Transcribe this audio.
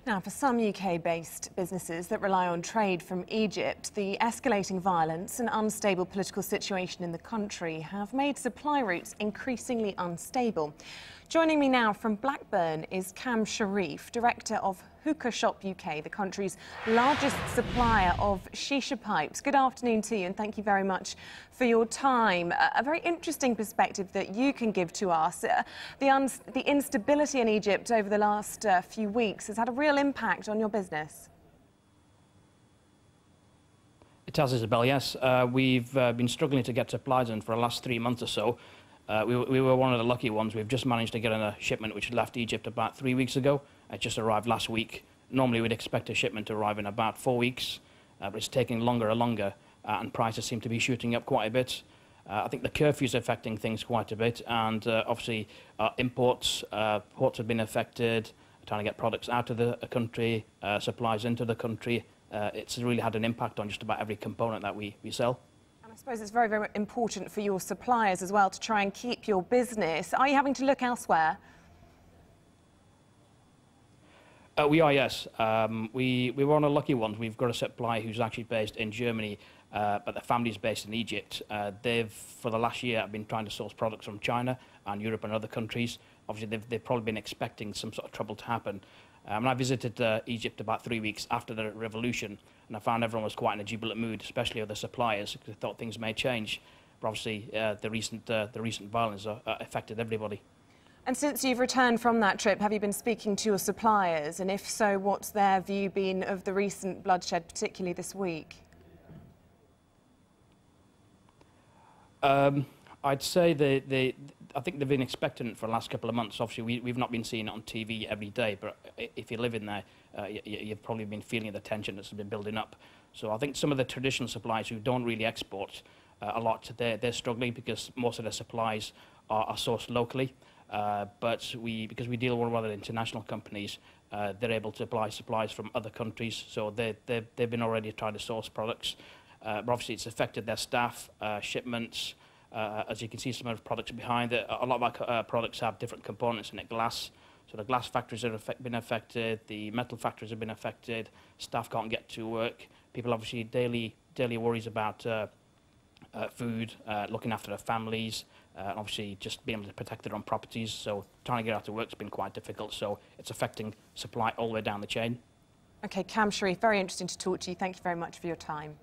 Now, for some UK-based businesses that rely on trade from Egypt, the escalating violence and unstable political situation in the country have made supply routes increasingly unstable. Joining me now from Blackburn is Cam Sharif, Director of Hookah Shop UK, the country's largest supplier of shisha pipes. Good afternoon to you, and thank you very much for your time. A very interesting perspective that you can give to us. The instability in Egypt over the last few weeks has had a real impact on your business. It has, Isabel, yes. We've been struggling to get supplies in for the last 3 months or so. We were one of the lucky ones. We've just managed to get in a shipment which left Egypt about 3 weeks ago. It just arrived last week. Normally we'd expect a shipment to arrive in about 4 weeks, but it's taking longer and longer, and prices seem to be shooting up quite a bit. I think the curfew is affecting things quite a bit, and obviously ports have been affected, trying to get products out of the country, supplies into the country. It's really had an impact on just about every component that we sell. I suppose it's very, very important for your suppliers as well to try and keep your business. Are you having to look elsewhere? We are, yes. We were one of the lucky ones. We've got a supplier who's actually based in Germany, but the family's based in Egypt. They've, for the last year, been trying to source products from China and Europe and other countries. Obviously, they've probably been expecting some sort of trouble to happen. And I visited Egypt about 3 weeks after the revolution, and I found everyone was quite in a jubilant mood, especially other suppliers, because they thought things may change. But obviously, the recent violence affected everybody. And since you've returned from that trip, have you been speaking to your suppliers? And if so, what's their view been of the recent bloodshed, particularly this week? I'd say I think they've been expecting it for the last couple of months. Obviously, we've not been seeing it on TV every day, but if you live in there, you've probably been feeling the tension that's been building up. So I think some of the traditional suppliers who don't really export a lot, they're struggling because most of their supplies are sourced locally. But because we deal with one of the international companies, they're able to apply supplies from other countries, so they've been already trying to source products. But obviously, it's affected their staff, shipments. As you can see, some of the products behind it, a lot of our products have different components in it. Glass, so the glass factories have been affected, the metal factories have been affected, staff can't get to work. People obviously daily worries about food, looking after their families, and obviously just being able to protect their own properties. So trying to get out to work has been quite difficult, so it's affecting supply all the way down the chain. Okay, Cam Sharif, very interesting to talk to you. Thank you very much for your time.